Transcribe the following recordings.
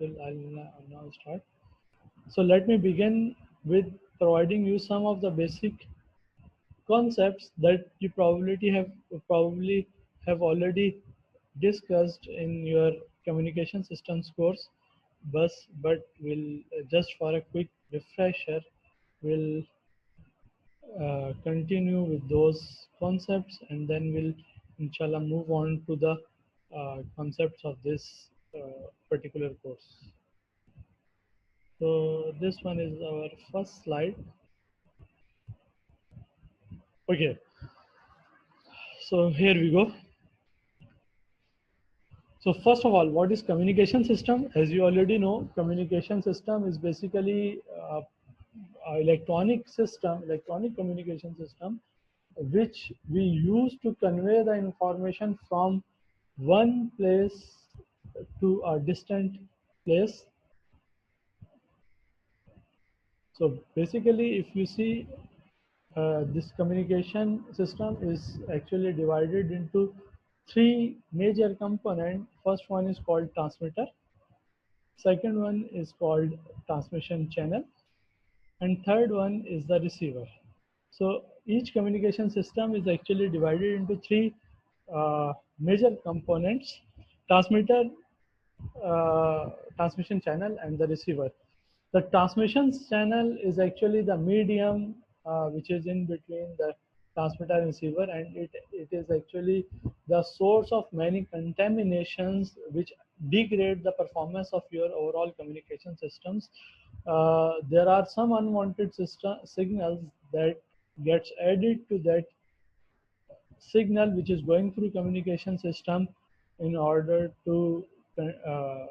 I'll now start. So let me begin with providing you some of the basic concepts that you probably have already discussed in your communication systems course. But we'll just for a quick refresher, we'll continue with those concepts, and then we'll inshallah move on to the concepts of this particular course. So this one is our first slide. Okay, so here we go. So first of all, what is communication system? As you already know, communication system is basically electronic communication system, which we use to convey the information from one place to a distant place. So basically, if you see, this communication system is actually divided into three major components. First one is called transmitter. Second one is called transmission channel, and third one is the receiver. So each communication system is actually divided into three major components: transmitter, transmission channel, and the receiver. The transmission channel is actually the medium which is in between the transmitter and receiver, and it is actually the source of many contaminations which degrade the performance of your overall communication systems. There are some unwanted signals that gets added to that signal which is going through communication system in order to uh,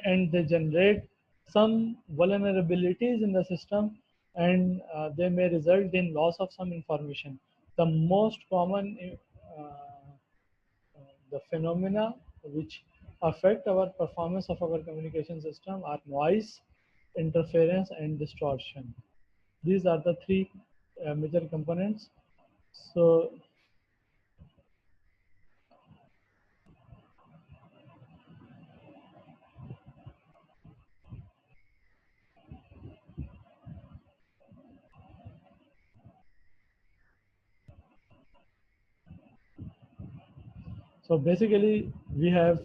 and they generate some vulnerabilities in the system, and they may result in loss of some information. The most common the phenomena which affect our performance of our communication system are noise, interference, and distortion. These are the three major components. So So basically, we have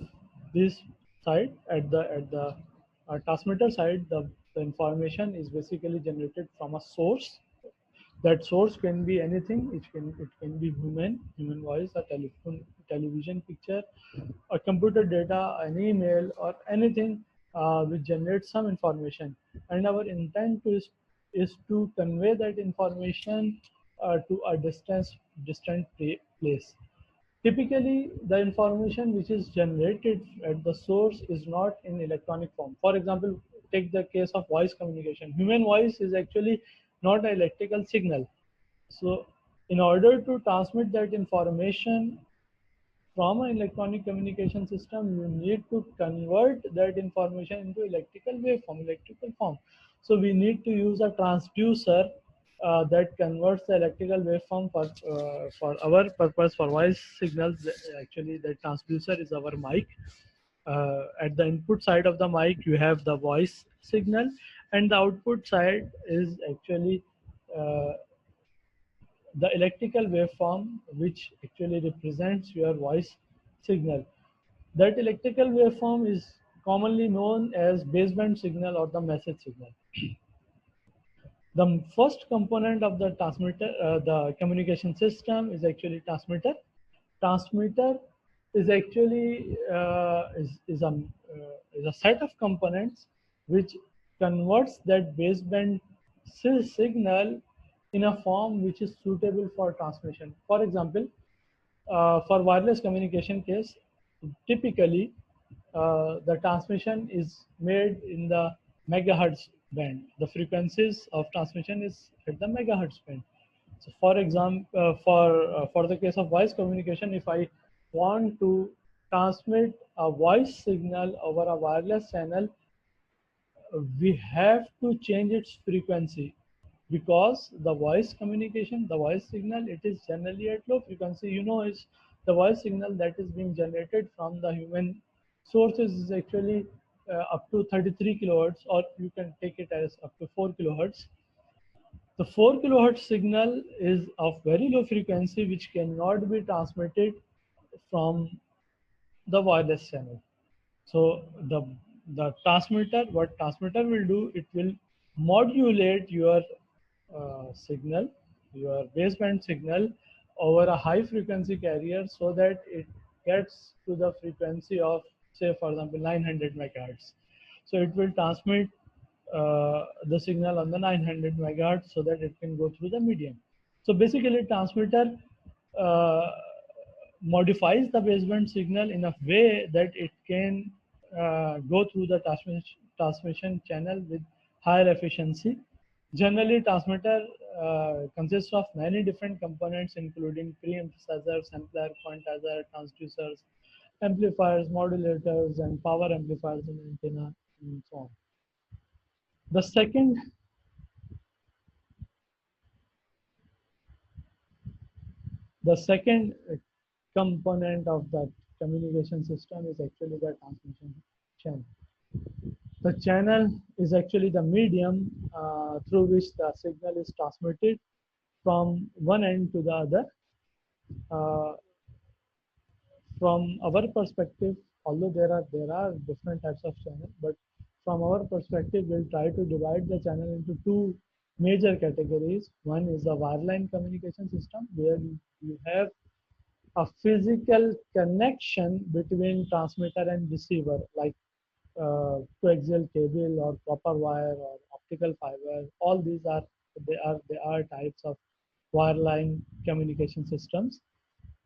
this side at the transmitter side. The information is basically generated from a source. That source can be anything. It can be human voice, a television picture, a computer data, an email, or anything which generates some information. And our intent is to convey that information to a distant place. Typically, the information which is generated at the source is not in electronic form. For example, take the case of voice communication. Human voice is actually not an electrical signal. So, in order to transmit that information from an electronic communication system, you need to convert that information into electrical form. So we need to use a transducer that converts the electrical waveform for our purpose for voice signals. Actually, the transducer is our mic. At the input side of the mic, you have the voice signal, and the output side is actually uh, the electrical waveform which actually represents your voice signal. That electrical waveform is commonly known as baseband signal or the message signal. The first component of the transmitter, the communication system, is actually transmitter. Transmitter is actually is a set of components which converts that baseband signal in a form which is suitable for transmission. For example, for wireless communication case, typically the transmission is made in the megahertz band. The frequencies of transmission is at the megahertz band. So, for example, for the case of voice communication, if I want to transmit a voice signal over a wireless channel, we have to change its frequency, because the voice communication, the voice signal, it is generally at low frequency. Is the voice signal that is being generated from the human sources is actually up to 33 kilohertz, or you can take it as up to 4 kilohertz. The 4 kilohertz signal is of very low frequency, which cannot be transmitted from the wireless channel. So the transmitter, what transmitter will do, it will modulate your signal, your baseband signal over a high frequency carrier so that it gets to the frequency of, say for example, 900 megahertz. So it will transmit the signal on the 900 megahertz so that it can go through the medium. So basically transmitter uh, modifies the baseband signal in a way that it can go through the transmission channel with higher efficiency. Generally, transmitter consists of many different components, including pre-emphasizer, sampler, quantizer, transducers, amplifiers, modulators, and power amplifiers and antenna, and so on. The second component of the communication system is actually the transmission channel. The channel is actually the medium through which the signal is transmitted from one end to the other. Uh, from our perspective, although there are different types of channel, but from our perspective, we'll try to divide the channel into two major categories. One is the wireline communication system, where you have a physical connection between transmitter and receiver, like coaxial cable or copper wire or optical fiber. All these are they are types of wireline communication systems.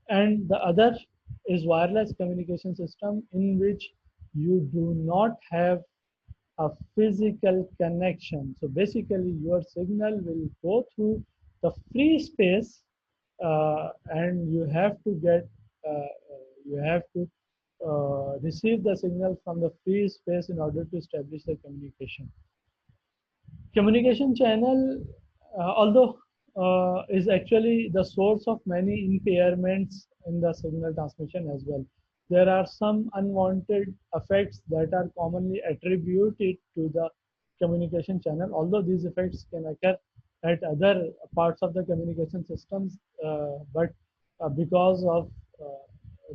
And the other is wireless communication system, in which you do not have a physical connection. So basically your signal will go through the free space, and you have to receive the signal from the free space in order to establish the communication. Communication channel, although is actually the source of many impairments in the signal transmission as well. There are some unwanted effects that are commonly attributed to the communication channel, although these effects can occur at other parts of the communication systems, but because of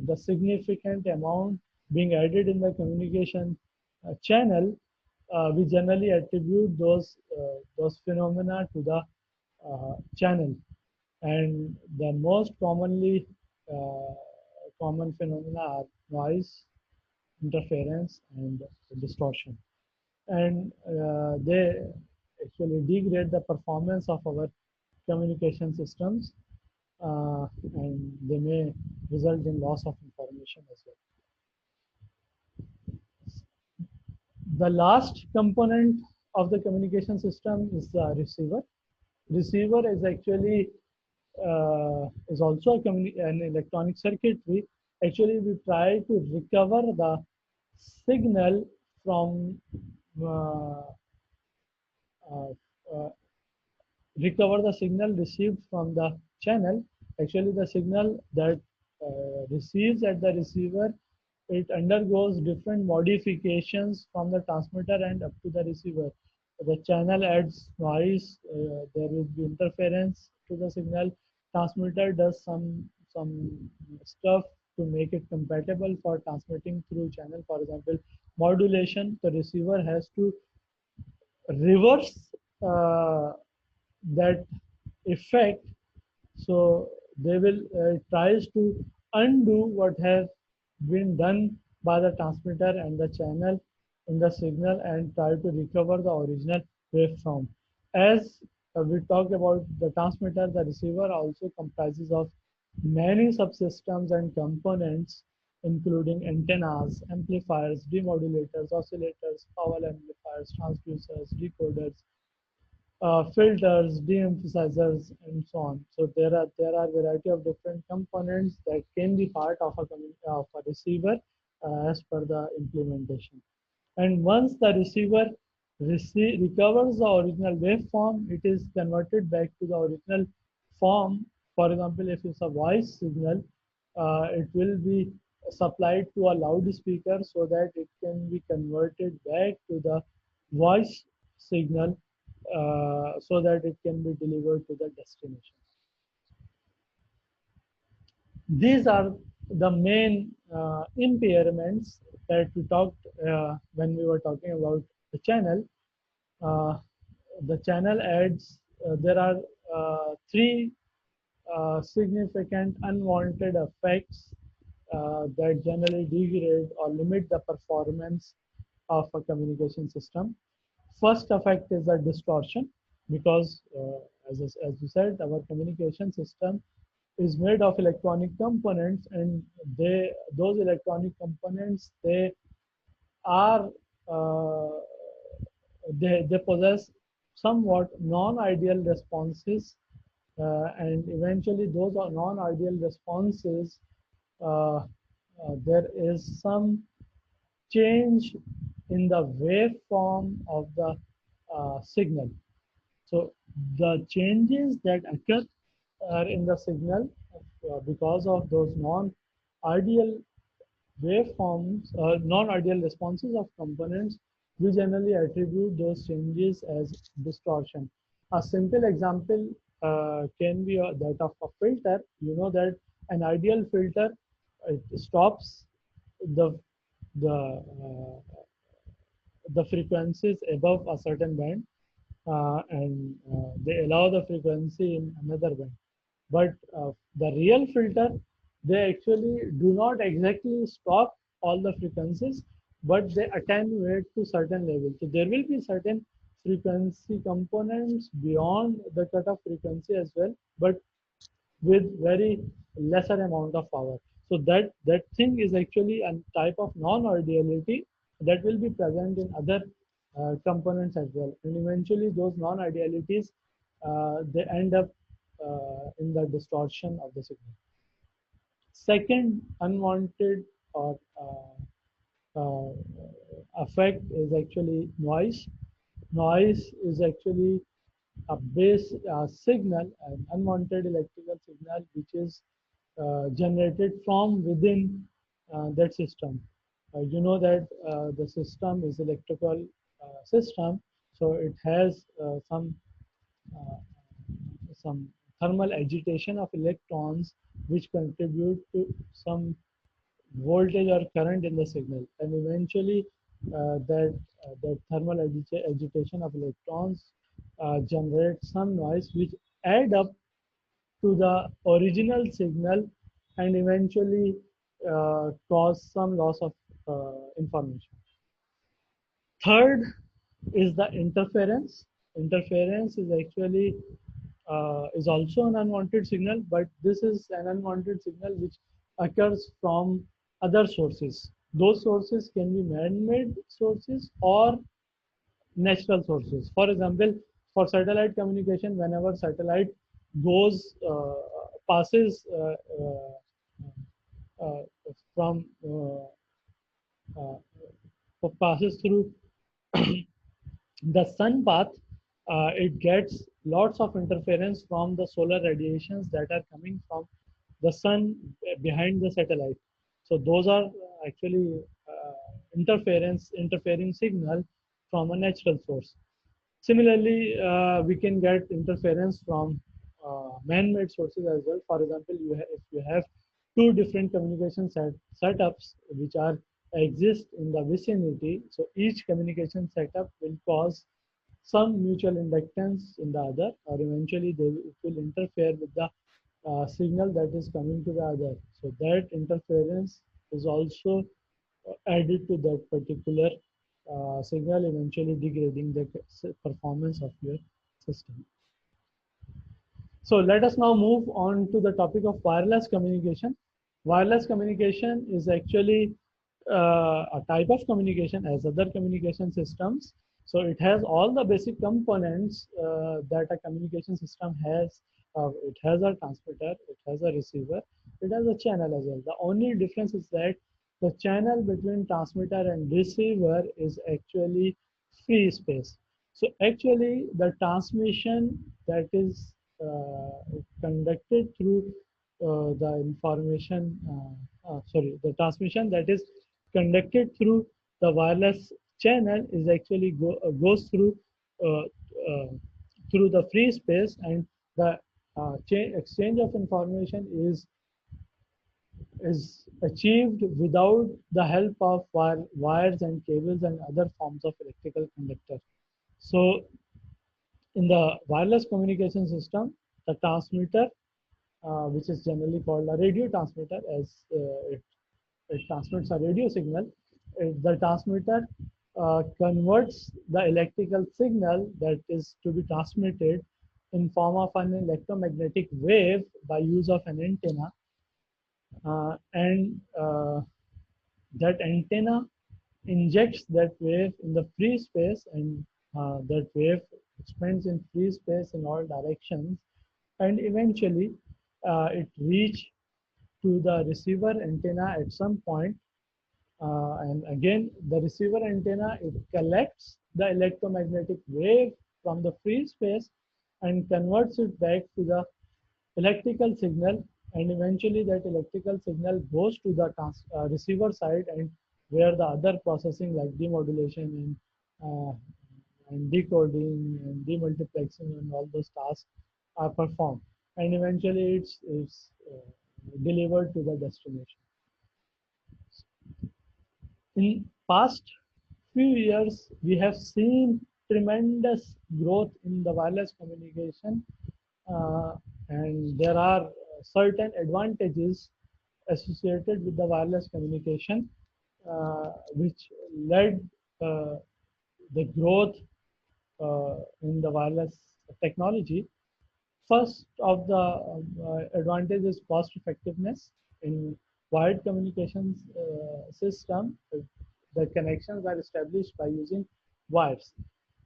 the significant amount being added in the communication channel, we generally attribute those phenomena to the channel. And the most uh, common phenomena are noise, interference, and distortion. And they actually degrade the performance of our communication systems, and they may result in loss of information as well. The last component of the communication system is the receiver. Receiver is actually is also an electronic circuitry. Actually, we try to recover the signal from uh, uh, uh, recover the signal received from the channel. Actually, the signal that receives at the receiver, it undergoes different modifications from the transmitter and up to the receiver. The channel adds noise, there will be interference to the signal. Transmitter does some stuff to make it compatible for transmitting through channel. For example, modulation. The receiver has to reverse that effect, so they will tries to undo what has been done by the transmitter and the channel in the signal, and try to recover the original waveform. As we talked about the transmitter, the receiver also comprises of many subsystems and components, including antennas, amplifiers, demodulators, oscillators, power amplifiers, transducers, decoders, filters, de-emphasizers, and so on. So there are variety of different components that can be part of a receiver as per the implementation. And once the receiver recovers the original waveform, it is converted back to the original form. For example, if it's a voice signal, it will be supplied to a loudspeaker so that it can be converted back to the voice signal so that it can be delivered to the destination. These are the main impairments that we talked when we were talking about the channel. Uh, the channel adds, there are three significant unwanted effects that generally degrade or limit the performance of a communication system. First effect is the distortion because, as you said, our communication system is made of electronic components, and those electronic components are uh, they possess somewhat non-ideal responses, and eventually those are non-ideal responses. There is some change in the waveform of the signal. So the changes that occur are in the signal because of those non-ideal waveforms, non-ideal responses of components, we generally attribute those changes as distortion. A simple example can be that of a filter. You know that an ideal filter, it stops the the uh, the frequencies above a certain band, and they allow the frequency in another band. But the real filter, they actually do not exactly stop all the frequencies, but they attenuate to certain levels. So there will be certain frequency components beyond the cutoff frequency as well, but with very lesser amount of power. So that thing is actually a type of non-ideality that will be present in other components as well. And eventually those non-idealities, they end up in the distortion of the signal. Second unwanted or effect is actually noise. Noise is actually a base signal, an unwanted electrical signal, which is generated from within that system. You know that the system is electrical system, so it has uh, some thermal agitation of electrons, which contribute to some voltage or current in the signal, and eventually that thermal agitation of electrons generates some noise, which add up to the original signal, and eventually cause some loss of information. Third is the interference. Interference is actually is also an unwanted signal, but this is an unwanted signal which occurs from other sources. Those sources can be man-made sources or natural sources. For example, for satellite communication, whenever satellite goes passes uh, from passes through the sun path, it gets lots of interference from the solar radiations that are coming from the sun behind the satellite. So those are actually interfering signal from a natural source. Similarly, we can get interference from man-made sources as well. For example, if you have two different communication setups which are exist in the vicinity, so each communication setup will cause some mutual inductance in the other, or eventually it will interfere with the signal that is coming to the other. So that interference is also added to that particular signal, eventually degrading the performance of your system. So let us now move on to the topic of wireless communication. Wireless communication is actually a type of communication as other communication systems. So it has all the basic components that a communication system has. It has a transmitter, it has a receiver, it has a channel as well. The only difference is that the channel between transmitter and receiver is actually free space. So actually the transmission that is conducted through the information the transmission that is conducted through the wireless channel is actually goes uh, uh, through the free space, and the exchange of information is achieved without the help of wires and cables and other forms of electrical conductor. So in the wireless communication system, the transmitter, which is generally called a radio transmitter, as it transmits a radio signal. The transmitter converts the electrical signal that is to be transmitted in form of an electromagnetic wave by use of an antenna, and that antenna injects that wave in the free space, and that wave expands in free space in all directions, and eventually it reach to the receiver antenna at some point. And again, the receiver antenna, it collects the electromagnetic wave from the free space and converts it back to the electrical signal, and eventually that electrical signal goes to the receiver side, and where the other processing like demodulation and decoding and demultiplexing and all those tasks are performed, and eventually it's delivered to the destination. In past few years, we have seen tremendous growth in the wireless communication, uh, and there are certain advantages associated with the wireless communication, which led uh, the growth in the wireless technology. First of the advantage is cost effectiveness. In wired communications system, the connections are established by using wires.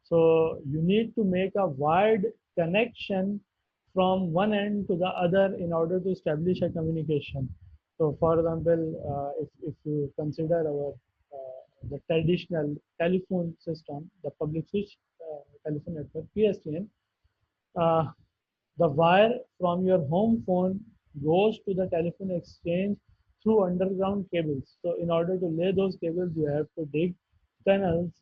So you need to make a wired connection from one end to the other in order to establish a communication. So for example, if you consider the traditional telephone system, the public switch telephone network, PSTN, uh, the wire from your home phone goes to the telephone exchange through underground cables. So in order to lay those cables, you have to dig tunnels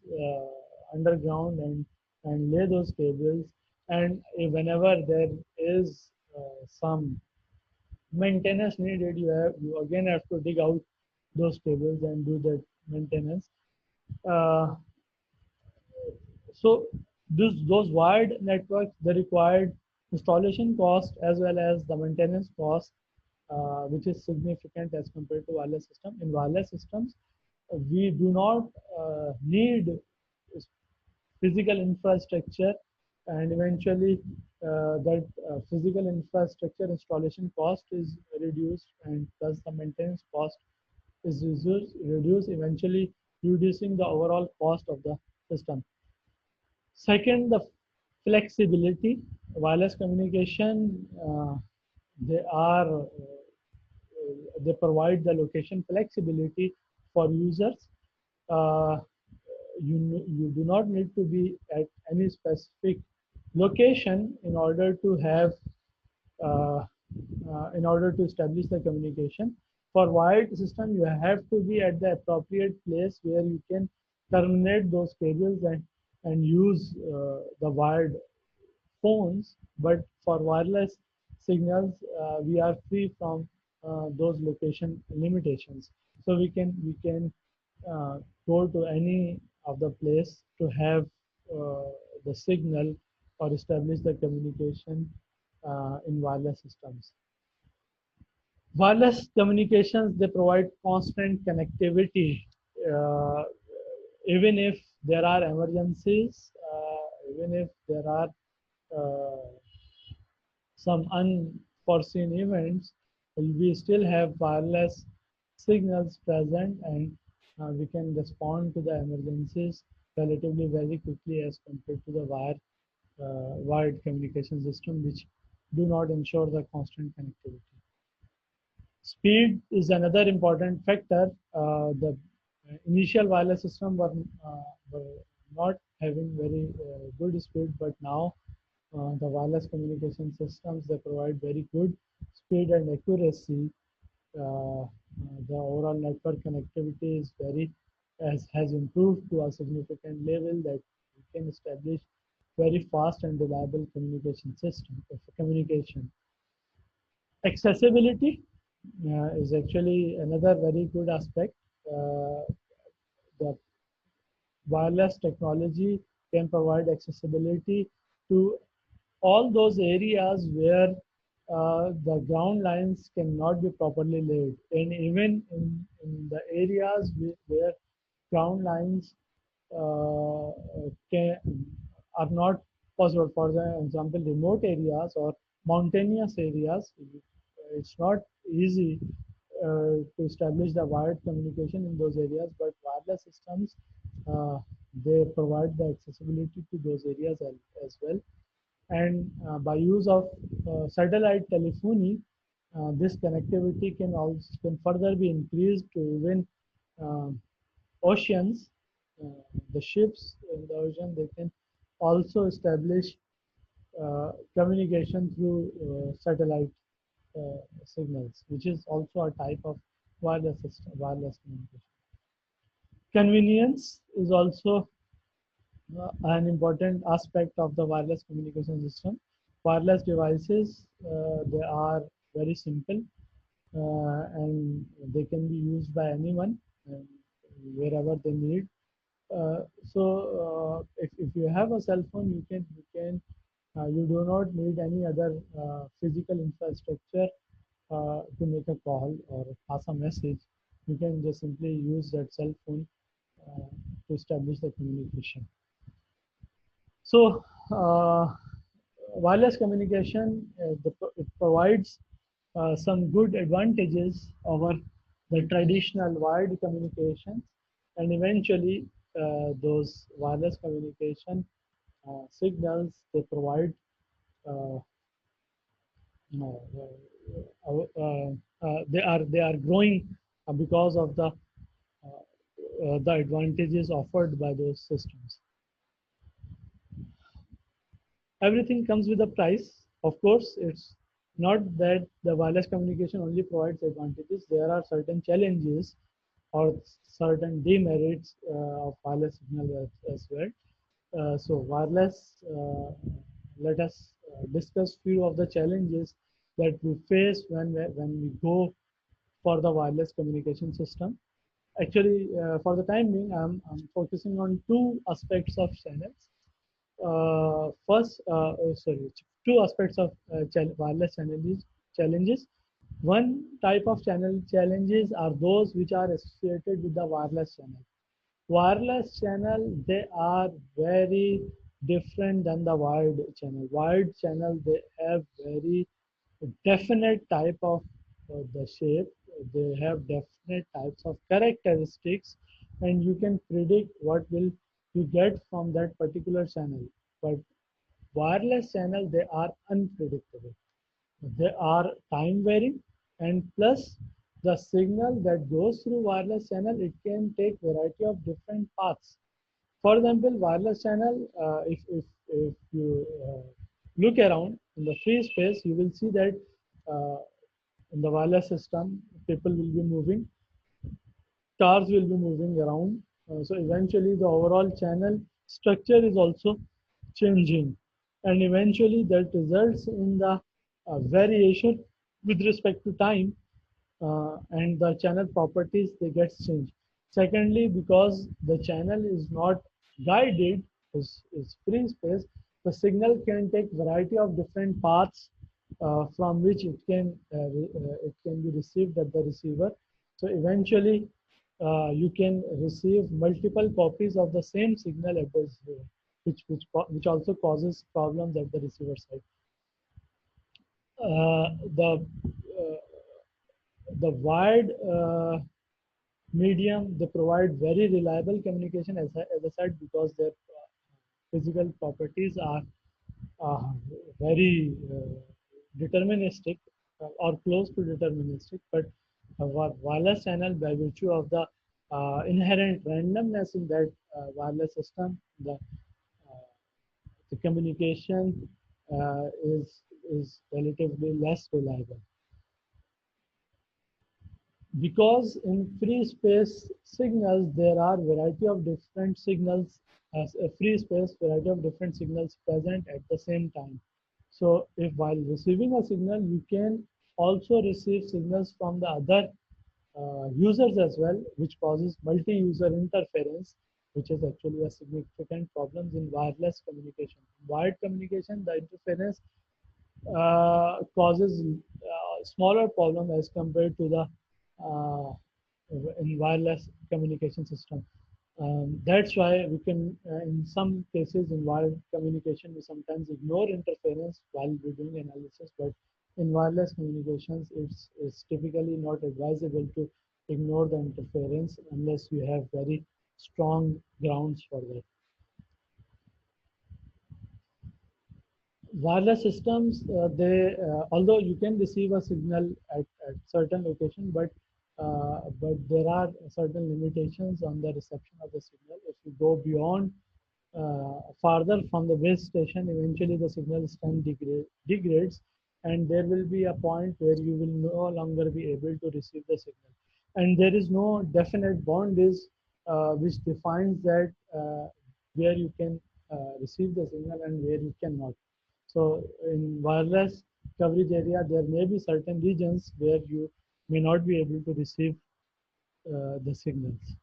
underground and lay those cables. And whenever there is some maintenance needed, you again have to dig out those cables and do that maintenance. Uh, so those wired networks, the required installation cost as well as the maintenance cost, which is significant as compared to wireless system. In wireless systems, we do not need physical infrastructure, and eventually that physical infrastructure installation cost is reduced, and thus the maintenance cost is reduced, eventually reducing the overall cost of the system. Second, the flexibility. Wireless communication, they provide the location flexibility for users. Uh, you do not need to be at any specific location uh, in order to establish the communication. For wired system, you have to be at the appropriate place where you can terminate those cables and use the wired phones. But for wireless signals, we are free from those location limitations. So we can go to any of the place to have the signal or establish the communication in wireless systems. Wireless communications, they provide constant connectivity, uh, even if there are emergencies, even if there are uh, some unforeseen events, we still have wireless signals present, and we can respond to the emergencies relatively very quickly as compared to the wired communication system, which do not ensure the constant connectivity. Speed is another important factor. The initial wireless system were not having very good speed, but now the wireless communication systems, they provide very good speed and accuracy. Uh, The overall network connectivity is very has improved to a significant level that we can establish very fast and reliable communication system of communication. Accessibility is actually another very good aspect. Uh, the wireless technology can provide accessibility to all those areas where the ground lines cannot be properly laid, and even in the areas where ground lines uh, can, are not possible. For the example, remote areas or mountainous areas, it's not easy to establish the wired communication in those areas, but wireless systems they provide the accessibility to those areas as well. And by use of satellite telephony, this connectivity can further be increased to even um, oceans. Uh, the ships in the ocean, they can also establish communication through satellite signals, which is also a type of wireless system, wireless communication. Convenience is also an important aspect of the wireless communication system. Wireless devices, they are very simple and they can be used by anyone wherever they need. If you have a cell phone, you do not need any other physical infrastructure to make a call or pass a message. You can just simply use that cell phone uh, to establish the communication. So, wireless communication it provides some good advantages over the traditional wired communications, and eventually those wireless communication signals they provide uh, uh, they are growing because of the advantages offered by those systems. Everything comes with a price. Of course, it's not that the wireless communication only provides advantages. There are certain challenges or certain demerits of wireless signal as well. So wireless, let us discuss few of the challenges that we face when we go for the wireless communication system. Actually, for the time being, I'm focusing on two aspects of channels. Sorry, two aspects of wireless challenges. One type of channel challenges are those which are associated with the wireless channel. Wireless channel, they are very different than the wired channel. Wired channel, they have very definite type of the shape. They have definite types of characteristics, and you can predict what will you get from that particular channel. But wireless channel, they are unpredictable. They are time varying, and plus the signal that goes through wireless channel, it can take variety of different paths. For example, wireless channel, if you look around in the free space, you will see that uh, in the wireless system, people will be moving, cars will be moving around. So eventually, the overall channel structure is also changing, and eventually that results in the variation with respect to time, and the channel properties they get changed. Secondly, because the channel is not guided, is free space, the signal can take variety of different paths from which it can be received at the receiver. So eventually, you can receive multiple copies of the same signal at the receiver, which also causes problems at the receiver side. The wired medium, they provide very reliable communication, as I said, because their physical properties are uh, very deterministic or close to deterministic. But wireless channel, by virtue of the inherent randomness in that wireless system, the communication is relatively less reliable. Because in free space signals there are variety of different signals, as a free space variety of different signals present at the same time. So if while receiving a signal you can also receive signals from the other users as well, which causes multi-user interference, which is actually a significant problem in wireless communication. Wired communication, the interference causes smaller problem as compared to the uh, in wireless communication system. That's why we can, in some cases in wired communication, we sometimes ignore interference while we're doing analysis, but in wireless communications, it's typically not advisable to ignore the interference unless you have very strong grounds for that. Wireless systems, they although you can receive a signal at certain location, but there are certain limitations on the reception of the signal. If you go beyond farther from the base station, eventually the signal strength degrades, and there will be a point where you will no longer be able to receive the signal. And there is no definite boundaries which defines that where you can receive the signal and where you cannot. So in wireless coverage area, there may be certain regions where you may not be able to receive the signals.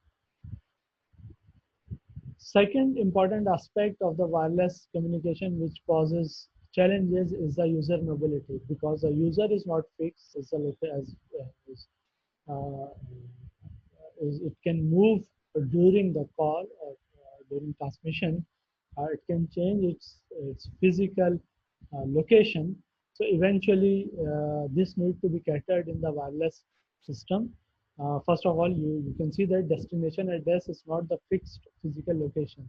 Second important aspect of the wireless communication which causes challenges is the user mobility, because the user is not fixed as, uh, it can move during the call or during transmission. It can change its physical location. So eventually, this needs to be catered in the wireless system. First of all, you can see that destination address is not the fixed physical location.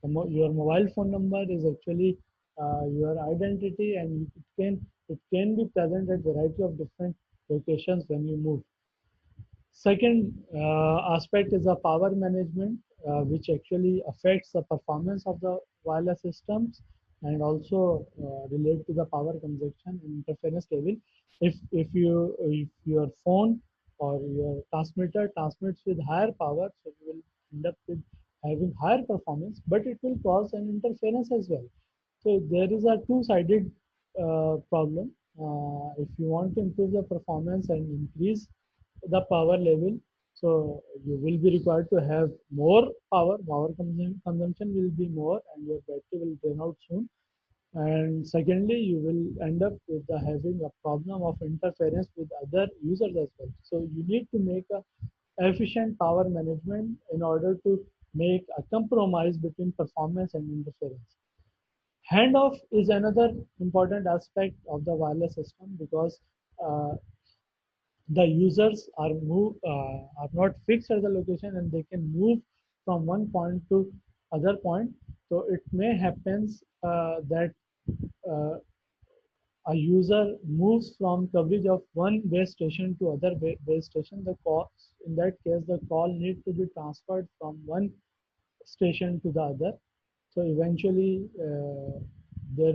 Your mobile phone number is actually your identity, and it can be present at variety of different locations when you move. Second aspect is the power management, which actually affects the performance of the wireless systems and also relate to the power consumption and interference level. If your phone or your transmitter transmits with higher power, so you will end up with having higher performance, but it will cause an interference as well. So there is a two-sided problem. If you want to improve the performance and increase the power level, so you will be required to have more power. Power consumption will be more, and your battery will drain out soon. And secondly, you will end up with having a problem of interference with other users as well. So you need to make a efficient power management in order to make a compromise between performance and interference. Handoff is another important aspect of the wireless system, because uh, the users are not fixed at the location and they can move from one point to other point. So it may happens that uh, a user moves from coverage of one base station to other base station. The call, in that case, the call need to be transferred from one station to the other. So eventually, there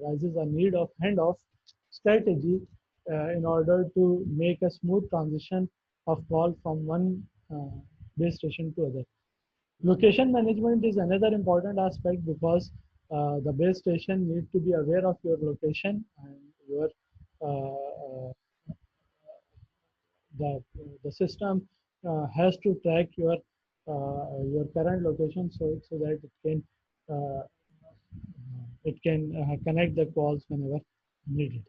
arises a need of handoff strategy in order to make a smooth transition of call from one base station to other. Location management is another important aspect, because the base station need to be aware of your location, and your uh, uh, the system has to track your current location, so that uh, it can connect the calls whenever needed.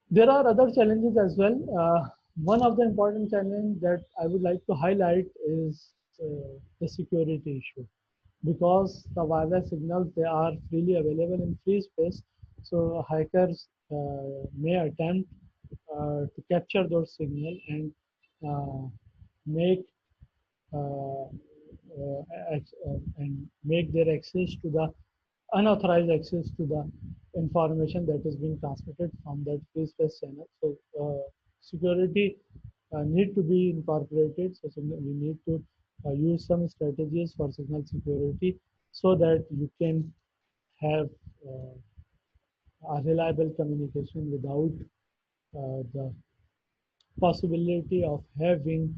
There are other challenges as well. One of the important challenge that I would like to highlight is the security issue, because the wireless signals, they are freely available in free space. So hackers may attempt to capture those signals and make uh, and make their access to the unauthorized access to the information that is being transmitted from that free space channel. So security need to be incorporated. So we need to use some strategies for signal security, so that you can have a reliable communication without the possibility of having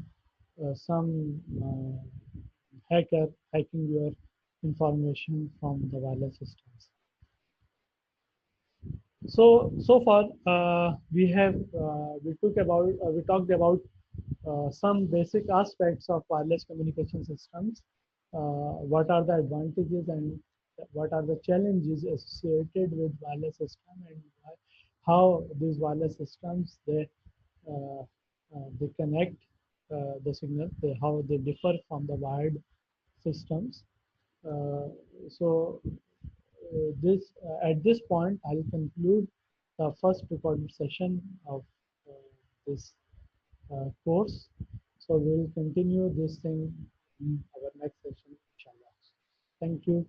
some hacker hacking your information from the wireless systems. So far we talked about some basic aspects of wireless communication systems. What are the advantages and what are the challenges associated with wireless system, and how these wireless systems they connect the signal, how they differ from the wired systems. Uh, so this At this point, I'll conclude the first recorded session of this course. So we'll continue this thing in our next session, inshallah. Thank you.